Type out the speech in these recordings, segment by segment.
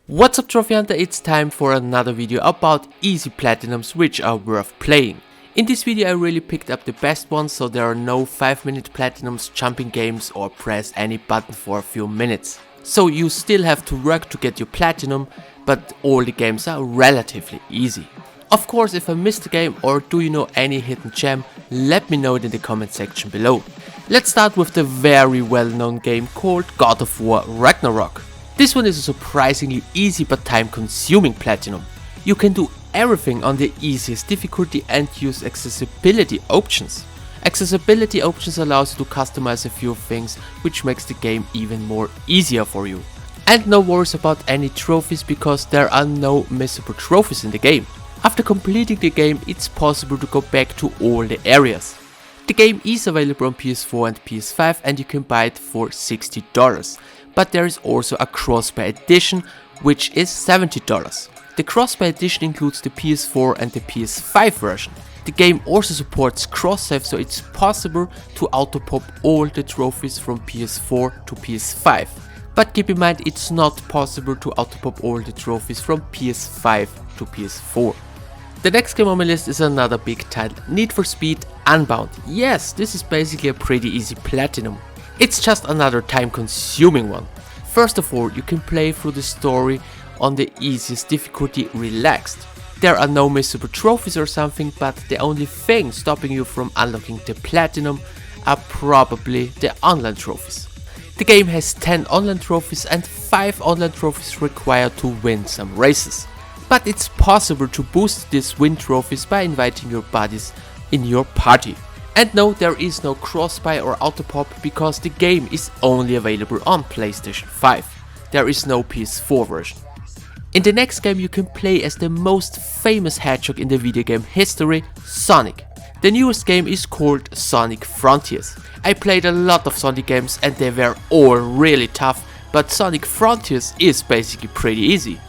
What's up Trophy Hunter, it's time for another video about easy platinums which are worth playing. In this video I really picked up the best ones, so there are no 5-minute platinums, jumping games or press any button for a few minutes. So you still have to work to get your platinum, but all the games are relatively easy. Of course, if I missed a game or do you know any hidden gem, let me know it in the comment section below. Let's start with the very well known game called God of War Ragnarok. This one is a surprisingly easy but time consuming platinum. You can do everything on the easiest difficulty and use accessibility options. Accessibility options allows you to customize a few things, which makes the game even more easier for you. And no worries about any trophies because there are no missable trophies in the game. After completing the game, it's possible to go back to all the areas. The game is available on PS4 and PS5 and you can buy it for $60. But there is also a cross-buy edition, which is $70. The cross-buy edition includes the PS4 and the PS5 version. The game also supports cross-save, so it's possible to auto-pop all the trophies from PS4 to PS5. But keep in mind, it's not possible to auto-pop all the trophies from PS5 to PS4. The next game on my list is another big title, Need for Speed Unbound. Yes, this is basically a pretty easy platinum. It's just another time-consuming one. First of all, you can play through the story on the easiest difficulty, relaxed. There are no missable trophies or something, but the only thing stopping you from unlocking the platinum are probably the online trophies. The game has 10 online trophies and 5 online trophies required to win some races. But it's possible to boost these win trophies by inviting your buddies in your party. And no, there is no cross-buy or auto-pop because the game is only available on PlayStation 5. There is no PS4 version. In the next game you can play as the most famous hedgehog in the video game history, Sonic. The newest game is called Sonic Frontiers. I played a lot of Sonic games and they were all really tough, but Sonic Frontiers is basically pretty easy.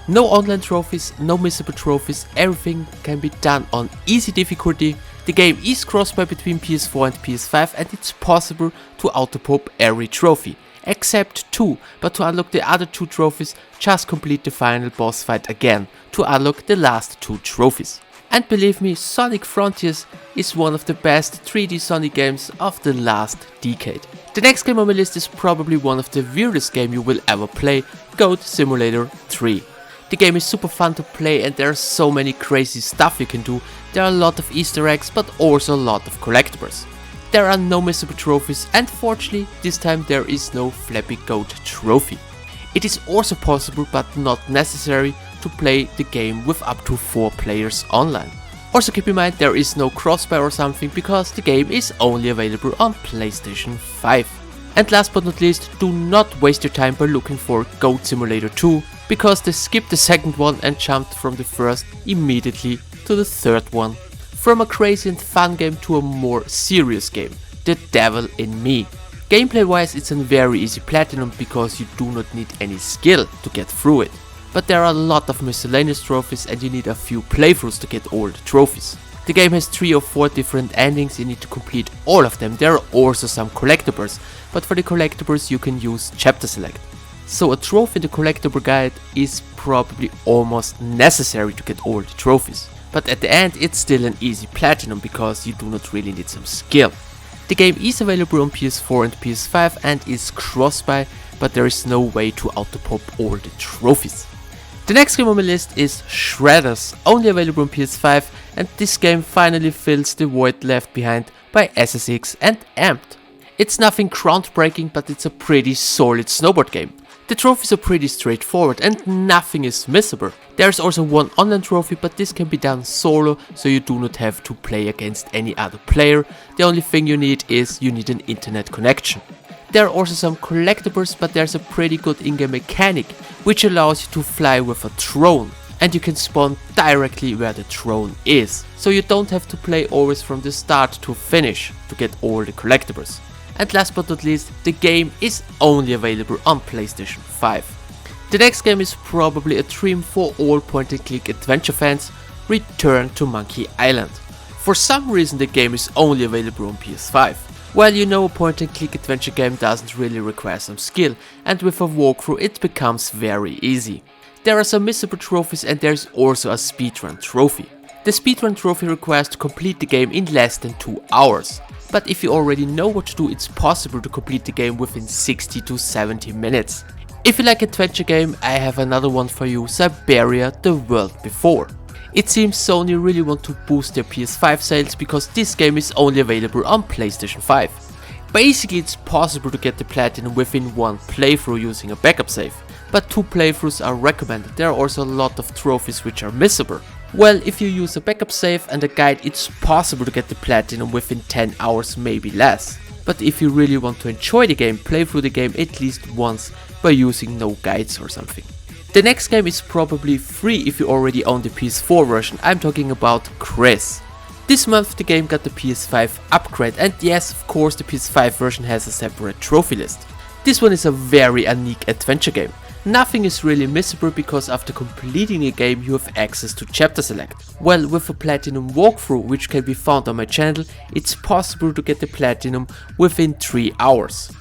No online trophies, no missable trophies, everything can be done on easy difficulty. The game is cross-buy between PS4 and PS5 and it's possible to auto-pop every trophy, except 2, but to unlock the other 2 trophies, just complete the final boss fight again to unlock the last 2 trophies. And believe me, Sonic Frontiers is one of the best 3D Sonic games of the last decade. The next game on my list is probably one of the weirdest games you will ever play, Goat Simulator 3. The game is super fun to play and there are so many crazy stuff you can do. There are a lot of Easter eggs but also a lot of collectibles. There are no missable trophies and fortunately this time there is no Flappy Goat trophy. It is also possible but not necessary to play the game with up to 4 players online. Also keep in mind there is no cross-buy or something because the game is only available on PlayStation 5. And last but not least, do not waste your time by looking for Goat Simulator 2 because they skipped the second one and jumped from the first immediately to the third one. From a crazy and fun game to a more serious game, The Devil in Me. Gameplay wise it's a very easy platinum because you do not need any skill to get through it. But there are a lot of miscellaneous trophies and you need a few playthroughs to get all the trophies. The game has 3 or 4 different endings, you need to complete all of them. There are also some collectibles, but for the collectibles you can use chapter select. So a trophy in the collectible guide is probably almost necessary to get all the trophies. But at the end it's still an easy platinum because you do not really need some skill. The game is available on PS4 and PS5 and is cross-buy, but there is no way to auto-pop all the trophies. The next game on my list is Shredders, only available on PS5, and this game finally fills the void left behind by SSX and Amped. It's nothing groundbreaking, but it's a pretty solid snowboard game. The trophies are pretty straightforward and nothing is missable. There's also one online trophy, but this can be done solo, so you do not have to play against any other player. The only thing you need is you need an internet connection. There are also some collectibles, but there's a pretty good in-game mechanic, which allows you to fly with a drone. And you can spawn directly where the drone is, so you don't have to play always from the start to finish to get all the collectibles. And last but not least, the game is only available on PlayStation 5. The next game is probably a dream for all point-and-click adventure fans, Return to Monkey Island. For some reason the game is only available on PS5. Well, you know, a point-and-click adventure game doesn't really require some skill, and with a walkthrough it becomes very easy. There are some missable trophies and there's also a speedrun trophy. The speedrun trophy requires to complete the game in less than 2 hours. But if you already know what to do, it's possible to complete the game within 60 to 70 minutes. If you like adventure game, I have another one for you, Syberia The World Before. It seems Sony really want to boost their PS5 sales because this game is only available on PlayStation 5. Basically it's possible to get the platinum within one playthrough using a backup save, but 2 playthroughs are recommended. There are also a lot of trophies which are missable. Well, if you use a backup save and a guide, it's possible to get the platinum within 10 hours, maybe less. But if you really want to enjoy the game, play through the game at least once by using no guides or something. The next game is probably free if you already own the PS4 version. I'm talking about Gris. This month the game got the PS5 upgrade, and yes, of course the PS5 version has a separate trophy list. This one is a very unique adventure game. Nothing is really missable because after completing the game you have access to chapter select. Well, with a platinum walkthrough, which can be found on my channel, it's possible to get the platinum within 3 hours.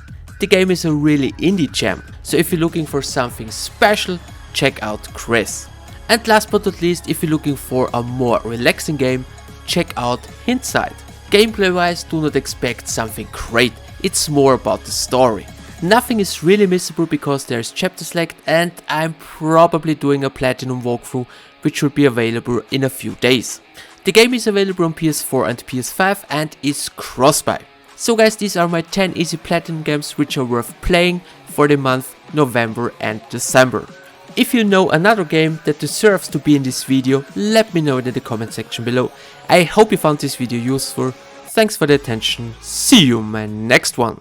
The game is a really indie gem, so if you're looking for something special, check out Gris. And last but not least, if you're looking for a more relaxing game, check out Hindsight. Gameplay wise, do not expect something great, it's more about the story. Nothing is really missable because there's chapter select, and I'm probably doing a platinum walkthrough which will be available in a few days. The game is available on PS4 and PS5 and is cross-buy. So guys, these are my 10 easy platinum games which are worth playing for the month November and December. If you know another game that deserves to be in this video, let me know in the comment section below. I hope you found this video useful. Thanks for the attention. See you in my next one.